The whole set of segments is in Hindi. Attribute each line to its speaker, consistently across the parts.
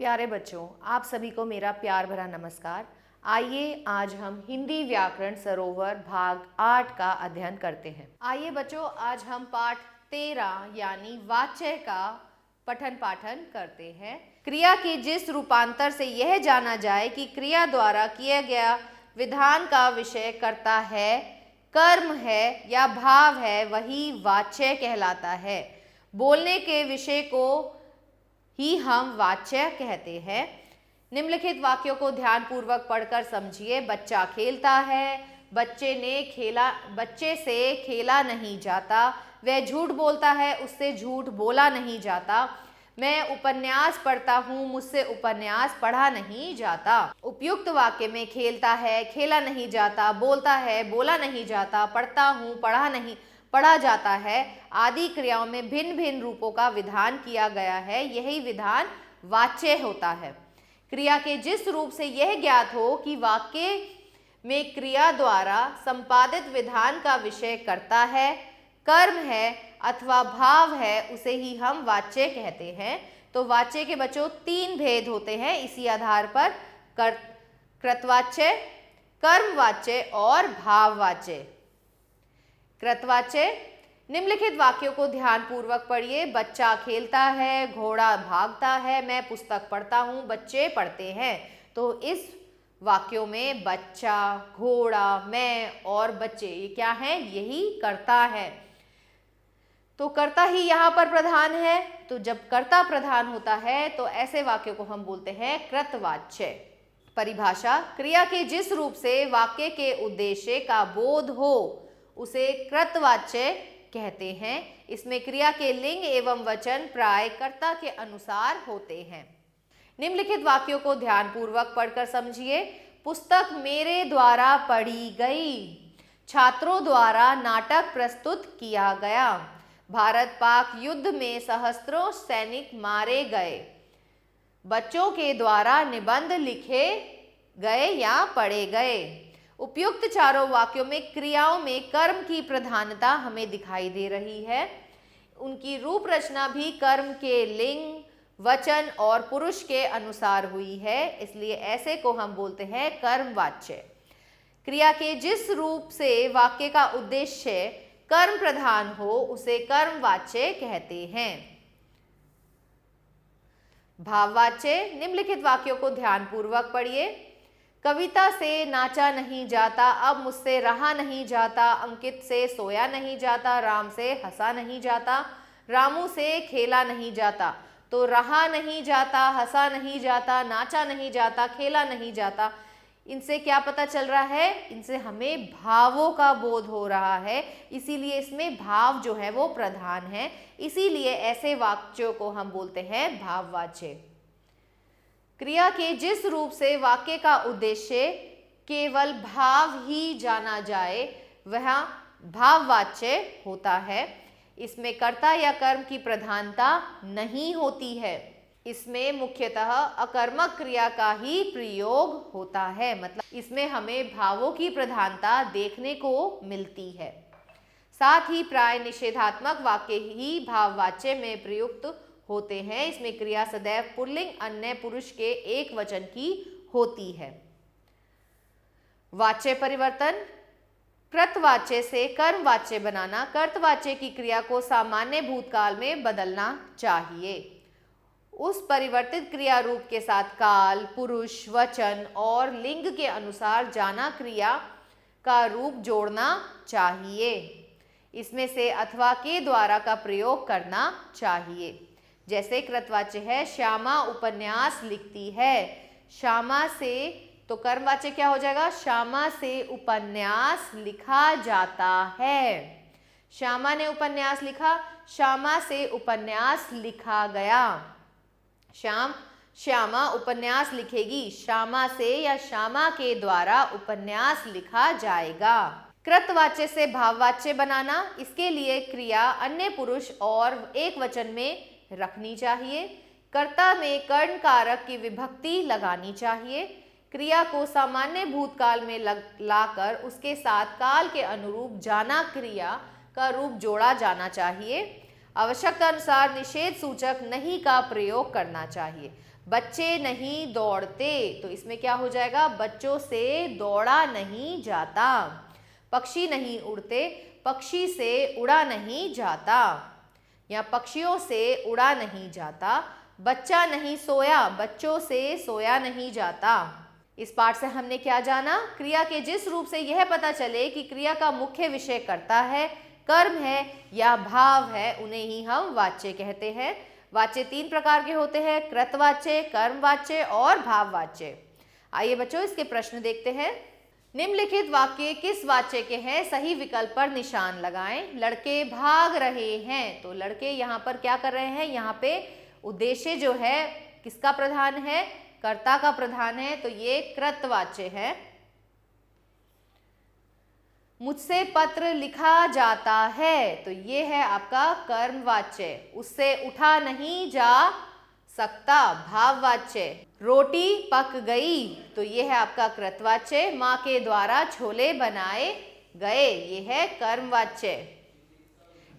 Speaker 1: प्यारे बच्चों, आप सभी को मेरा प्यार भरा नमस्कार। आइए आज हम हिंदी व्याकरण सरोवर भाग 8 का अध्ययन करते हैं। आइए बच्चों, आज हम पाठ 13 यानी वाच्य का पठन पाठन करते हैं। क्रिया के जिस रूपांतर से यह जाना जाए कि क्रिया द्वारा किया गया विधान का विषय कर्ता है, कर्म है या भाव है, वही वाच्य कहलाता है। बोलने के विषय को ही हम वाच्य कहते हैं। निम्नलिखित वाक्यों को ध्यानपूर्वक पढ़कर समझिए। बच्चा खेलता है, बच्चे से खेला नहीं जाता, वह झूठ बोलता है, उससे झूठ बोला नहीं जाता। मैं उपन्यास पढ़ता हूँ, मुझसे उपन्यास पढ़ा नहीं जाता। उपयुक्त वाक्य में खेलता है, खेला नहीं जाता, बोलता है, बोला नहीं जाता, पढ़ता हूँ, पढ़ा जाता है आदि क्रियाओं में भिन्न भिन्न रूपों का विधान किया गया है। यही विधान वाच्य होता है। क्रिया के जिस रूप से यह ज्ञात हो कि वाक्य में क्रिया द्वारा संपादित विधान का विषय कर्ता है, कर्म है अथवा भाव है, उसे ही हम वाच्य कहते हैं। तो वाच्य के बच्चों 3 भेद होते हैं इसी आधार पर, कृतवाच्य, कर्मवाच्य और भाववाच्य। कृतवाच्य, निम्नलिखित वाक्यों को ध्यानपूर्वक पढ़िए। बच्चा खेलता है, घोड़ा भागता है, मैं पुस्तक पढ़ता हूँ, बच्चे पढ़ते हैं। तो इस वाक्यों में बच्चा, घोड़ा, मैं और बच्चे ये क्या है? यही कर्ता है। तो कर्ता ही यहाँ पर प्रधान है। तो जब कर्ता प्रधान होता है तो ऐसे वाक्यों को हम बोलते हैं कृतवाच्य। परिभाषा: क्रिया के जिस रूप से वाक्य के उद्देश्य का बोध हो उसे कृतवाच्य कहते हैं। इसमें क्रिया के लिंग एवं वचन प्राय कर्ता के अनुसार होते हैं। निम्नलिखित वाक्यों को ध्यानपूर्वक पढ़कर समझिए। पुस्तक मेरे द्वारा पढ़ी गई, छात्रों द्वारा नाटक प्रस्तुत किया गया, भारत पाक युद्ध में सहस्त्रों सैनिक मारे गए, बच्चों के द्वारा निबंध लिखे गए या पढ़े गए। उपयुक्त चारों वाक्यों में क्रियाओं में कर्म की प्रधानता हमें दिखाई दे रही है। उनकी रूप रचना भी कर्म के लिंग, वचन और पुरुष के अनुसार हुई है, इसलिए ऐसे को हम बोलते हैं कर्मवाच्य। क्रिया के जिस रूप से वाक्य का उद्देश्य कर्म प्रधान हो उसे कर्मवाच्य कहते हैं। भाववाच्य: निम्नलिखित वाक्यों को ध्यानपूर्वक पढ़िए। कविता से नाचा नहीं जाता, अब मुझसे रहा नहीं जाता, अंकित से सोया नहीं जाता, राम से हंसा नहीं जाता, रामू से खेला नहीं जाता। तो रहा नहीं जाता, हंसा नहीं जाता, नाचा नहीं जाता, खेला नहीं जाता, इनसे क्या पता चल रहा है? इनसे हमें भावों का बोध हो रहा है, इसीलिए इसमें भाव जो है वो प्रधान है। इसीलिए ऐसे वाक्यों को हम बोलते हैं भाववाच्य। क्रिया के जिस रूप से वाक्य का उद्देश्य केवल भाव ही जाना जाए वह भाववाच्य होता है। इसमें कर्ता या कर्म की प्रधानता नहीं होती है। इसमें मुख्यतः अकर्मक क्रिया का ही प्रयोग होता है, मतलब इसमें हमें भावों की प्रधानता देखने को मिलती है। साथ ही प्राय निषेधात्मक वाक्य ही भाववाच्य में प्रयुक्त होते हैं। इसमें क्रिया सदैव पुल्लिंग अन्य पुरुष के एक वचन की होती है। वाच्य परिवर्तन: कृतवाच्य से कर्मवाच्य बनाना। कर्तवाच्य की क्रिया को सामान्य भूतकाल में बदलना चाहिए। उस परिवर्तित क्रिया रूप के साथ काल, पुरुष, वचन और लिंग के अनुसार जाना क्रिया का रूप जोड़ना चाहिए। इसमें से अथवा के द्वारा का प्रयोग करना चाहिए। जैसे कृतवाच्य है, श्यामा उपन्यास लिखती है। श्यामा से, तो कर्मवाच्य क्या हो जाएगा? श्यामा से उपन्यास लिखा जाता है। श्यामा ने उपन्यास लिखा, श्यामा से उपन्यास लिखा गया। श्यामा उपन्यास लिखेगी, श्यामा से या श्यामा के द्वारा उपन्यास लिखा जाएगा। कृतवाच्य से भाववाच्य बनाना, इसके लिए क्रिया अन्य पुरुष और एक वचन में रखनी चाहिए। कर्ता में कर्ण कारक की विभक्ति लगानी चाहिए। क्रिया को सामान्य भूतकाल में लाकर उसके साथ काल के अनुरूप जाना क्रिया का रूप जोड़ा जाना चाहिए। आवश्यकता अनुसार निषेध सूचक नहीं का प्रयोग करना चाहिए। बच्चे नहीं दौड़ते, तो इसमें क्या हो जाएगा, बच्चों से दौड़ा नहीं जाता। पक्षी नहीं उड़ते, पक्षी से उड़ा नहीं जाता, या पक्षियों से उड़ा नहीं जाता। बच्चा नहीं सोया, बच्चों से सोया नहीं जाता। इस पाठ से हमने क्या जाना, क्रिया के जिस रूप से यह पता चले कि क्रिया का मुख्य विषय कर्ता है, कर्म है या भाव है, उन्हें ही हम वाच्य कहते हैं। वाच्य 3 प्रकार के होते हैं, कृतवाच्य, कर्मवाच्य और भाववाच्य। आइए बच्चों इसके प्रश्न देखते हैं। निम्नलिखित वाक्य किस वाच्य के हैं, सही विकल्प पर निशान लगाएं। लड़के भाग रहे हैं, तो लड़के यहाँ पर क्या कर रहे हैं, यहाँ पे उद्देश्य जो है किसका प्रधान है, कर्ता का प्रधान है, तो ये कृतवाच्य है। मुझसे पत्र लिखा जाता है, तो ये है आपका कर्मवाच्य। उससे उठा नहीं जा सकता, भाववाच्य। रोटी पक गई, तो ये है आपका कृतवाच्य। माँ के द्वारा छोले बनाए गए, ये है कर्मवाच्य।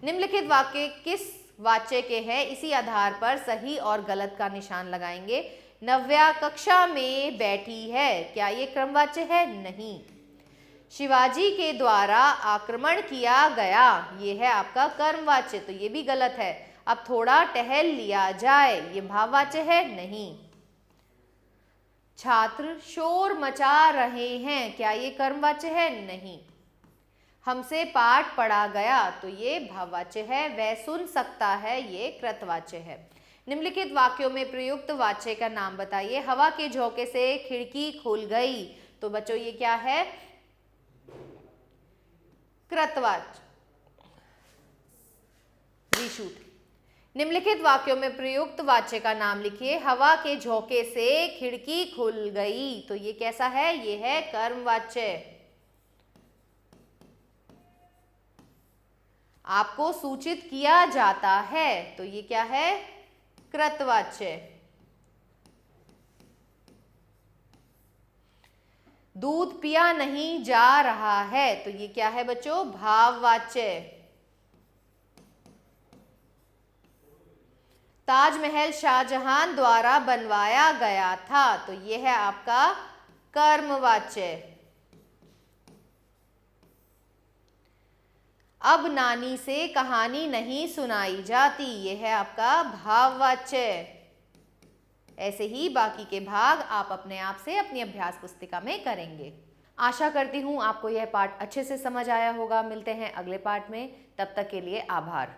Speaker 1: निम्नलिखित वाक्य किस वाच्य के हैं, इसी आधार पर सही और गलत का निशान लगाएंगे। नव्या कक्षा में बैठी है, क्या ये क्रमवाच्य है, नहीं। शिवाजी के द्वारा आक्रमण किया गया, ये है आपका कर्मवाच्य, तो ये भी गलत है। अब थोड़ा टहल लिया जाए, ये भाववाच्य है, नहीं। छात्र शोर मचा रहे हैं, क्या ये कर्मवाच्य है, नहीं। हमसे पाठ पढ़ा गया, तो ये भाववाच्य है। वह सुन सकता है, ये कृतवाच्य है। निम्नलिखित वाक्यों में प्रयुक्त वाच्य का नाम बताइए। हवा के झोंके से खिड़की खुल गई, तो बच्चों ये क्या है, कृतवाच्य। रीशूट। निम्नलिखित वाक्यों में प्रयुक्त वाच्य का नाम लिखिए। हवा के झोंके से खिड़की खुल गई, तो ये कैसा है, ये है कर्मवाच्य। आपको सूचित किया जाता है, तो ये क्या है, कृतवाच्य। दूध पिया नहीं जा रहा है, तो ये क्या है बच्चों, भाववाच्य। ताजमहल शाहजहां द्वारा बनवाया गया था, तो ये है आपका कर्मवाच्य। अब नानी से कहानी नहीं सुनाई जाती, ये है आपका भाववाच्य। ऐसे ही बाकी के भाग आप अपने आप से अपनी अभ्यास पुस्तिका में करेंगे। आशा करती हूँ आपको यह पाठ अच्छे से समझ आया होगा। मिलते हैं अगले पाठ में, तब तक के लिए आभार।